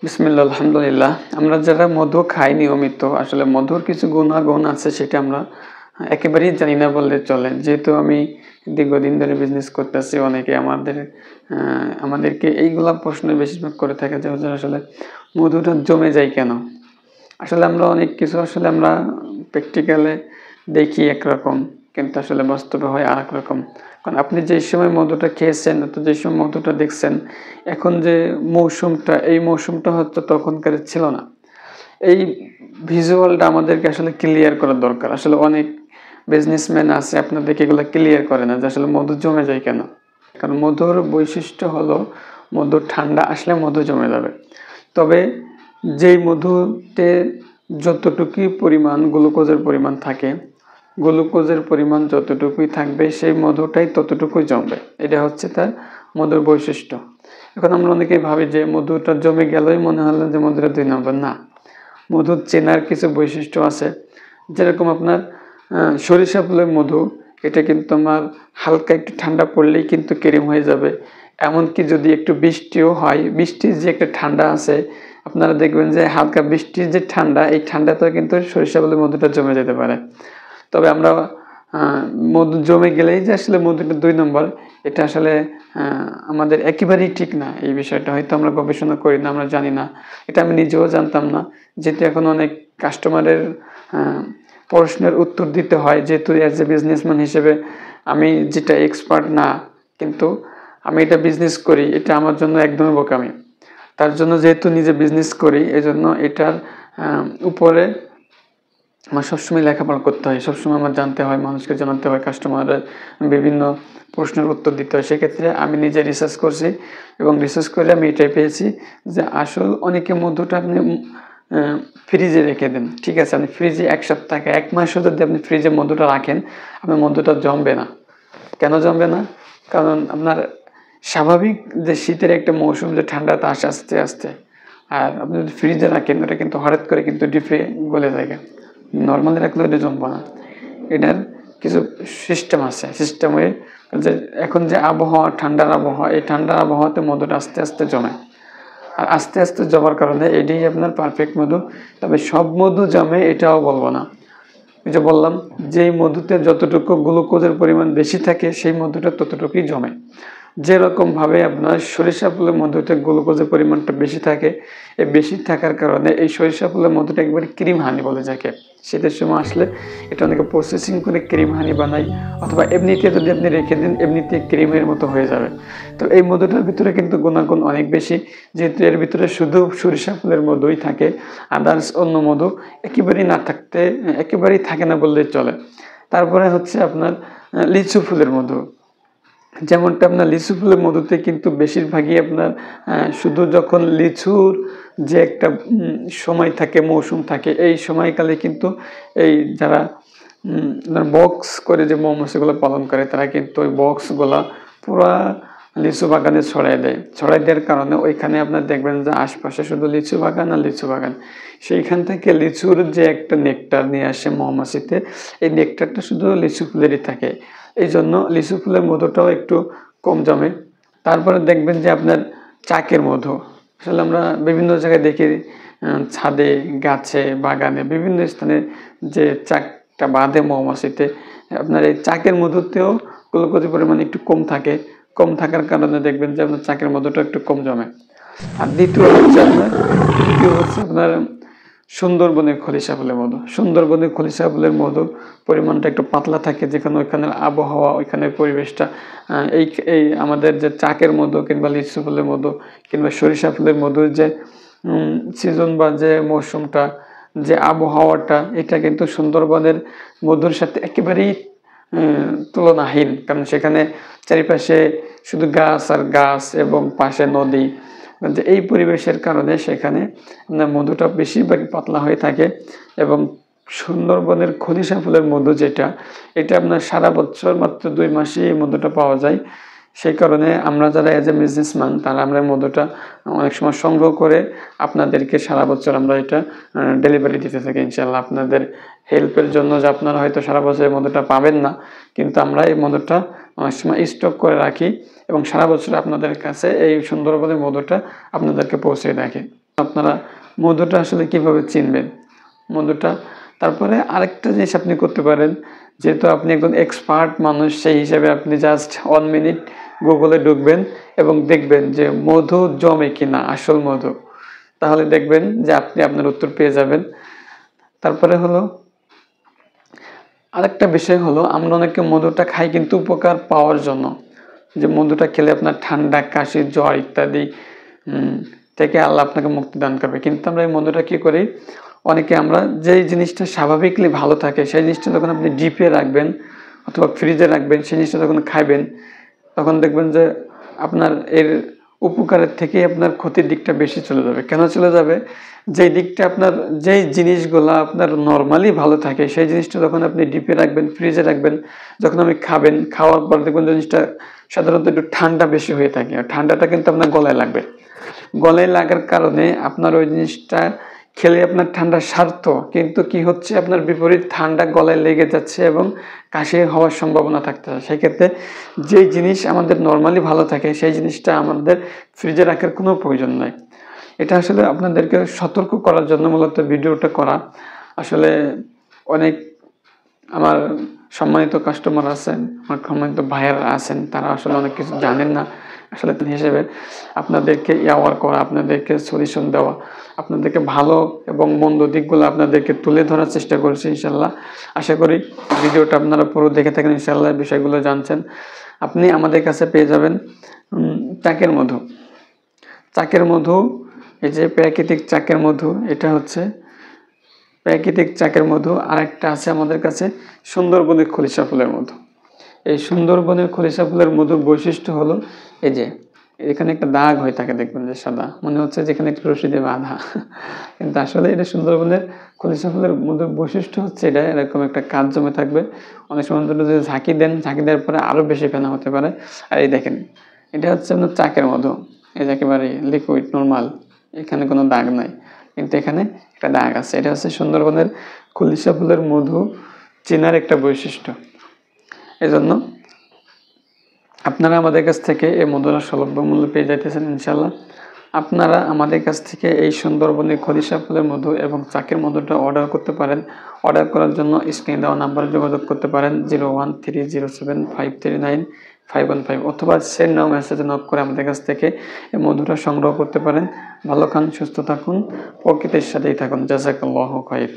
বিসমিল্লাহ আলহামদুলিল্লাহ। আমরা যারা মধু খাই নিয়মিত আসলে মধুর কিছু গুণাগুণ আছে সেটা আমরা একেবারেই জানি না বললে চলে। যেহেতু আমি দীর্ঘদিন ধরে বিজনেস করতেছি অনেকে আমাদেরকে এইগুলা প্রশ্ন বেশিরভাগ করে থাকে যে হুজুর আসলে মধুটা জমে যায় কেন? আসলে আমরা অনেক কিছু আমরা প্র্যাকটিক্যালে দেখি একরকম কিন্তু আসলে বাস্তবে হয় আরেক রকম। কারণ আপনি যেই সময় মধুটা খেয়েছেন অর্থাৎ যে সময় মধুটা দেখছেন, এখন যে মৌসুমটা এই মৌসুমটা হয়তো তখনকার ছিল না। এই ভিজুয়ালটা আমাদেরকে আসলে ক্লিয়ার করা দরকার। আসলে অনেক বিজনেসম্যান আছে আপনাদেরকে এগুলা ক্লিয়ার করে না যে আসলে মধু জমে যায় কেন? কারণ মধুর বৈশিষ্ট্য হলো মধু ঠান্ডা আসলে মধু জমে যাবে। তবে যেই মধুতে যতটুকুই পরিমাণ গ্লুকোজের পরিমাণ থাকে, গ্লুকোজের পরিমাণ যতটুকুই থাকবে সেই মধুটাই ততটুকুই জমবে। এটা হচ্ছে তার মধুর বৈশিষ্ট্য। এখন আমরা অনেকেই ভাবি যে মধুটা জমে গেলেই মনে হলো যে মধুটা ২ নম্বর। না, মধুর চেনার কিছু বৈশিষ্ট্য আছে। যেরকম আপনার সরিষা ফুলের মধু, এটা কিন্তু আমার হালকা একটু ঠান্ডা পড়লেই কিন্তু ক্রিম হয়ে যাবে। এমনকি যদি একটু বৃষ্টিও হয়, বৃষ্টির যে একটা ঠান্ডা আছে, আপনারা দেখবেন যে হালকা বৃষ্টির যে ঠান্ডা, এই ঠান্ডাতেও কিন্তু সরিষা ফুলের মধুটা জমে যেতে পারে। তবে আমরা মধু জমে গেলেই যে আসলে মধুটা ২ নম্বর, এটা আসলে আমাদের একেবারেই ঠিক না। এই বিষয়টা হয়তো আমরা গবেষণা করি না, আমরা জানি না। এটা আমি নিজেও জানতাম না। যেহেতু এখন অনেক কাস্টমারের আ প্রশ্নের উত্তর দিতে হয়, যেহেতু অ্যাজ এ বিজনেসম্যান হিসেবে আমি যেটা এক্সপার্ট না, কিন্তু আমি এটা বিজনেস করি, এটা আমার জন্য একদমই বোকামি। তার জন্য যেহেতু নিজে বিজনেস করি, এজন্য এটার উপরে আমার সবসময় লেখাপড়া করতে হয়। সবসময় আমার জানতে হয়, মানুষকে জানাতে হয়, কাস্টমারের বিভিন্ন প্রশ্নের উত্তর দিতে হয়। সেক্ষেত্রে আমি নিজে রিসার্চ করছি এবং রিসার্চ করে আমি এটাই পেয়েছি যে অনেকে মধুটা আপনি আ ফ্রিজে রেখে দেন। ঠিক আছে? আপনি ফ্রিজে ১ সপ্তাহ, ১ মাসও যদি আপনি ফ্রিজে মধুটা রাখেন, আপনার মধুটা জমবে না। কেন জমবে না? কারণ আপনার স্বাভাবিক যে শীতের একটা মৌসুম যে ঠান্ডাটা আসে আস্তে, আস্তে। আর আপনি যদি ফ্রিজে রাখেন ওটা কিন্তু হঠাৎ করে কিন্তু ডিপে গলে যায়গা। নরমালি রাখলে ওটা জমবে না। এটার কিছু সিস্টেম আছে। সিস্টেমে যে এখন যে আবহাওয়া, ঠান্ডার আবহাওয়া, এই ঠান্ডার আবহাওয়াতে মধুটা আস্তে, আস্তে জমে। আর আস্তে, আস্তে জমার কারণে এটাই আপনার পারফেক্ট মধু। তবে সব মধু জমে এটাও বলব না। ওই যে বললাম, যেই মধুতে যতটুকু গ্লুকোজের পরিমাণ বেশি থাকে সেই মধুটা ততটুকুই জমে। যেরকমভাবে আপনার সরিষা ফুলের মধুতে গ্লুকোজের পরিমাণটা বেশি থাকে, এই বেশি থাকার কারণে এই সরিষা ফুলের মধুটা একবারে ক্রিম হানি বলে যাকে। শীতের সময় আসলে এটা অনেকে প্রসেসিং করে ক্রিম হানি বানায় অথবা এমনিতে যদি আপনি রেখে দেন এমনিতে ক্রিমের মতো হয়ে যাবে। তো এই মধুটার ভিতরে কিন্তু গুণাগুণ অনেক বেশি। যেহেতু এর ভিতরে শুধু সরিষা ফুলের মধুই থাকে, আদার্স অন্য মধু একেবারেই থাকে না বললেই চলে। তারপরে হচ্ছে আপনার লিচু ফুলের মধু। যেমনটা আপনার লিচু ফুলের মধুতে কিন্তু বেশিরভাগই আপনার শুধু যখন লিচুর যে একটা সময় থাকে, মৌসুম থাকে, এই সময়কালে কিন্তু এই যারা বক্স করে যে মৌমাছিগুলো পালন করে তারা কিন্তু ওই বক্সগুলা পুরা লিচু বাগানে ছড়ায় দেয়। ছড়ায় দেওয়ার কারণে ওইখানে আপনার দেখবেন যে আশপাশে শুধু লিচু বাগান আর লিচু বাগান। সেইখান থেকে লিচুর যে একটা নেকটার নিয়ে আসে মৌমাছিতে, এই নেকটারটা শুধু লিচু ফুলেরই থাকে। এইজন্য লিচু ফুলের মধুটাও একটু কম জমে। তারপরে দেখবেন যে আপনার চাকের মধু। আসলে আমরা বিভিন্ন জায়গায় দেখি ছাদে, গাছে, বাগানে বিভিন্ন স্থানে যে চাকটা বাঁধে মৌমাছিতে, আপনার এই চাকের মধুতেও গ্লুকোজের পরিমাণ একটু কম থাকে। কম থাকার কারণে দেখবেন যে আপনার চাকের মধুটা একটু কম জমে। আর তৃতীয় হচ্ছে আপনার সুন্দরবনের খলিশা ফুলের মধু। সুন্দরবনের খলিশা ফুলের মধুর পরিমাণটা একটু পাতলা থাকে যেখানে ওইখানের আবহাওয়া, ওইখানের পরিবেশটা এই আমাদের যে চাকের মধু কিংবা লিচু ফুলের মধু কিংবা সরিষা ফুলের মধুর যে সিজন বা যে মৌসুমটা, যে আবহাওয়াটা, এটা কিন্তু সুন্দরবনের মধুর সাথে একেবারেই তুলনাহীন। কারণ সেখানে চারিপাশে শুধু গাছ আর গাছ এবং পাশে নদী। যে এই পরিবেশের কারণে সেখানে আপনার মধুটা বেশিরভাগই পাতলা হয়ে থাকে এবং সুন্দরবনের খলিশা ফুলের মধু যেটা, এটা আপনার সারা বছর মাত্র ২ মাসেই এই মধুটা পাওয়া যায়। সেই কারণে আমরা যারা এজ এ বিজনেসম্যান তারা আমরা মধুটা অনেক সময় সংগ্রহ করে আপনাদেরকে সারা বছর আমরা এটা ডেলিভারি দিতে থাকি ইনশাআল্লাহ। আপনাদের হেল্পের জন্য যে আপনারা হয়তো সারা বছর এই মধুটা পাবেন না, কিন্তু আমরা এই মধুটা অনেক সময় স্টক করে রাখি এবং সারা বছর আপনাদের কাছে এই সুন্দরবনের মধুটা আপনাদেরকে পৌঁছে রাখি। আপনারা মধুটা আসলে কিভাবে চিনবেন মধুটা। তারপরে আরেকটা জিনিস আপনি করতে পারেন, যেহেতু আপনি একজন এক্সপার্ট মানুষ, সেই হিসেবে আপনি জাস্ট 1 মিনিট গুগলে ঢুকবেন এবং দেখবেন যে মধু জমে কিনা আসল মধু। তাহলে দেখবেন যে আপনি আপনার উত্তর পেয়ে যাবেন। তারপরে হলো আরেকটা বিষয় হলো, আমরা অনেকে মধুটা খাই কিন্তু উপকার পাওয়ার জন্য, যে মধুটা খেলে আপনার ঠান্ডা, কাশি, জ্বর ইত্যাদি থেকে আল্লাহ আপনাকে মুক্তি দান করবে। কিন্তু আমরা এই মধুটা কি করি, অনেকে আমরা যেই জিনিসটা স্বাভাবিকলি ভালো থাকে সেই জিনিসটা যখন আপনি ডিপে রাখবেন অথবা ফ্রিজে রাখবেন, সেই জিনিসটা যখন খাইবেন তখন দেখবেন যে আপনার এর উপকারের থেকে আপনার ক্ষতির দিকটা বেশি চলে যাবে। কেন চলে যাবে? যেই দিকটা আপনার, যেই জিনিসগুলো আপনার নর্মালি ভালো থাকে সেই জিনিসটা যখন আপনি ডিপে রাখবেন, ফ্রিজে রাখবেন, যখন আপনি খাবেন, খাওয়ার পর দেখবেন জিনিসটা সাধারণত একটু ঠান্ডা বেশি হয়ে থাকে, আর ঠান্ডাটা কিন্তু আপনার গলায় লাগবে। গলায় লাগার কারণে আপনার ওই জিনিসটা খেলে আপনার ঠান্ডা সারত, কিন্তু কি হচ্ছে, আপনার বিপরীত ঠান্ডা গলায় লেগে যাচ্ছে এবং কাশি হওয়ার সম্ভাবনা থাকতেছে। সেক্ষেত্রে যেই জিনিস আমাদের নর্মালি ভালো থাকে সেই জিনিসটা আমাদের ফ্রিজে রাখার কোনো প্রয়োজন নাই। এটা আসলে আপনাদেরকে সতর্ক করার জন্য মূলত ভিডিওটা করা। আসলে অনেক আমার সম্মানিত কাস্টমার আছেন, আমার সম্মানিত ভাইয়ারা আছেন, তারা আসলে অনেক কিছু জানেন না। আসলে হিসেবে আপনাদেরকে অ্যাওয়ার করা, আপনাদেরকে সলিউশন দেওয়া, আপনাদেরকে ভালো এবং মন্দ দিকগুলো আপনাদেরকে তুলে ধরার চেষ্টা করছি ইনশাল্লাহ। আশা করি ভিডিওটা আপনারা পুরো দেখে থাকেন, ইনশাল্লাহ বিষয়গুলো জানছেন। আপনি আমাদের কাছে পেয়ে যাবেন চাকের মধু। চাকের মধু, এই যে প্রাকৃতিক চাকের মধু, এটা হচ্ছে প্রাকৃতিক চাকের মধু। আরেকটা আছে আমাদের কাছে সুন্দরবনের খলিশা ফুলের মধু। এই সুন্দরবনের খলিশা ফুলের মধুর বৈশিষ্ট্য হলো এই যে এখানে একটা দাগ হয়ে থাকে, দেখবেন যে সাদা, মনে হচ্ছে যেখানে একটা রশি দিয়ে বাঁধা, কিন্তু আসলে এটা সুন্দরবনের খলিশা ফুলের মধুর বৈশিষ্ট্য হচ্ছে এটা এরকম একটা কাজ জমে থাকবে। অনেক সময় যদি ঝাঁকি দেন, ঝাঁকি দেওয়ার পরে আরো বেশি ফেনা হতে পারে। আর এই দেখেন, এটা হচ্ছে আপনার চাকের মধু, এই যে একেবারে লিকুইড নর্মাল, এখানে কোনো দাগ নাই, কিন্তু এখানে একটা দাগ আছে। এটা হচ্ছে সুন্দরবনের খলিশা ফুলের মধু চেনার একটা বৈশিষ্ট্য। এজন্য আপনারা আমাদের কাছ থেকে এই মধুটা সুলভ মূল্য পেয়ে যাইতেছেন ইনশাল্লাহ। আপনারা আমাদের কাছ থেকে এই সুন্দরবনের খলিশা ফুলের মধু এবং চাকের মধুটা অর্ডার করতে পারেন। অর্ডার করার জন্য স্ক্রিনে দেওয়া নাম্বারে যোগাযোগ করতে পারেন 01307539515, অথবা সেন্ড নাও মেসেজে নক করে আমাদের কাছ থেকে এই মধুটা সংগ্রহ করতে পারেন। ভালো খান, সুস্থ থাকুন, প্রকৃতির সাথেই থাকুন। জাযাকাল্লাহু খাইর।